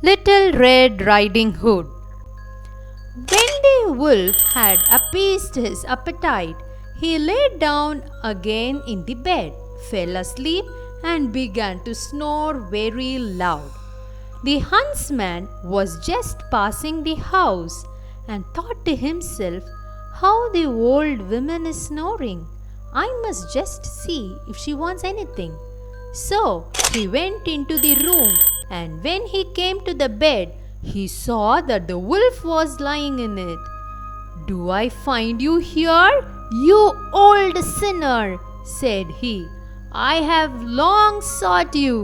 Little Red Riding Hood. When the wolf had appeased his appetite, he lay down again in the bed, fell asleep, and began to snore very loud. The huntsman was just passing the house and thought to himself, "How the old woman is snoring! I must just see if she wants anything." So he went into the room, and when he came to the bed, he saw that the wolf was lying in it. "Do I find you here, you old sinner?" said he. "I have long sought you."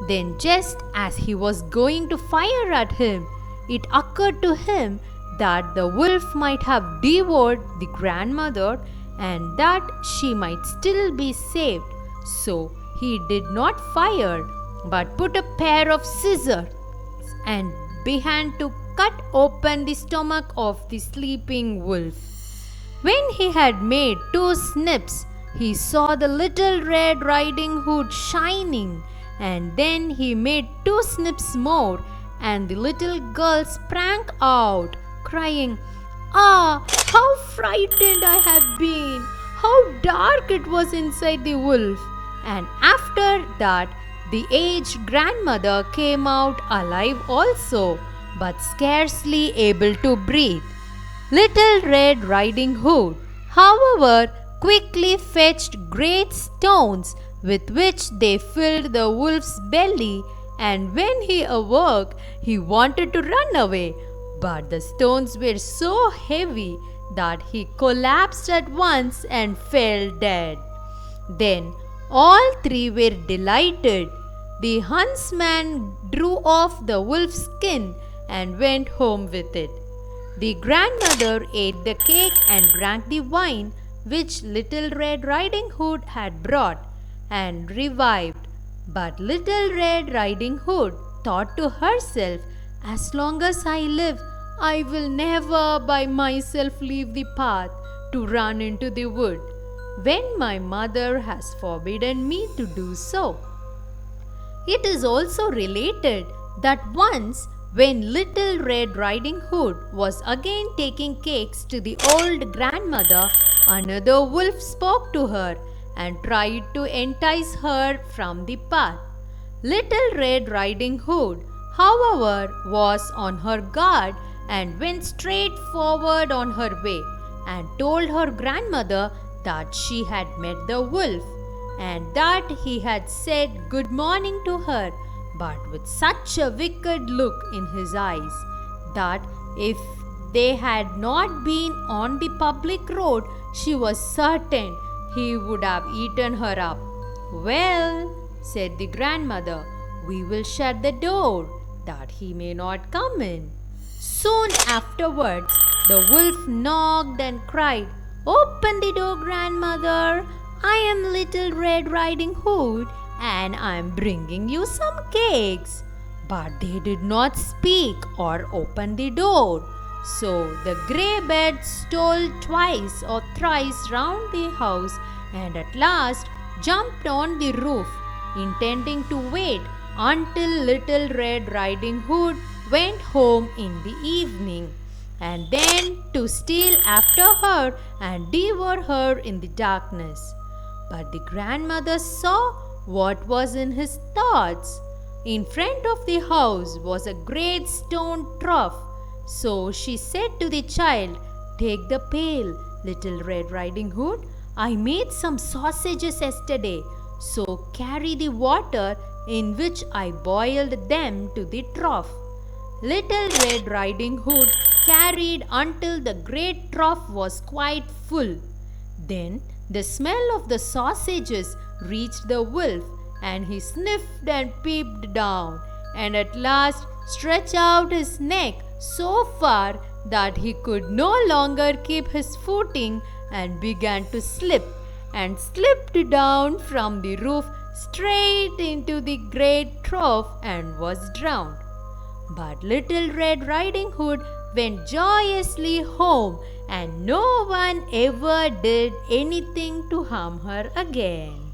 Then, just as he was going to fire at him, it occurred to him that the wolf might have devoured the grandmother and that she might still be saved. So he did not fire, but put a pair of scissors and began to cut open the stomach of the sleeping wolf. When he had made 2 snips, he saw the Little Red Riding Hood shining, and then he made 2 snips more, and the little girl sprang out, crying, "Ah, how frightened I have been! How dark it was inside the wolf!" And after that, the aged grandmother came out alive also, but scarcely able to breathe. Little Red Riding Hood, however, quickly fetched great stones with which they filled the wolf's belly, and when he awoke, he wanted to run away, but the stones were so heavy that he collapsed at once and fell dead. Then all 3 were delighted. The huntsman drew off the wolf's skin and went home with it. The grandmother ate the cake and drank the wine which Little Red Riding Hood had brought, and revived. But Little Red Riding Hood thought to herself, "As long as I live, I will never by myself leave the path to run into the wood, when my mother has forbidden me to do so." It is also related that once, when Little Red Riding Hood was again taking cakes to the old grandmother, another wolf spoke to her and tried to entice her from the path. Little Red Riding Hood, however, was on her guard and went straight forward on her way, and told her grandmother that she had met the wolf, and that he had said good morning to her, but with such a wicked look in his eyes that if they had not been on the public road, she was certain he would have eaten her up. "Well," said the grandmother, "we will shut the door, that he may not come in." Soon afterwards, the wolf knocked and cried, "Open the door, grandmother. I am Little Red Riding Hood, and I am bringing you some cakes." But they did not speak or open the door. So the grey bird stole twice or thrice round the house, and at last jumped on the roof, intending to wait until Little Red Riding Hood went home in the evening, and then to steal after her and devour her in the darkness. But the grandmother saw what was in his thoughts. In front of the house was a great stone trough. So she said to the child, "Take the pail, Little Red Riding Hood. I made some sausages yesterday, so carry the water in which I boiled them to the trough." Little Red Riding Hood carried until the great trough was quite full. Then the smell of the sausages reached the wolf, and he sniffed and peeped down, and at last stretched out his neck so far that he could no longer keep his footing, and began to slip, and slipped down from the roof straight into the great trough and was drowned. But Little Red Riding Hood went joyously home, and no one ever did anything to harm her again.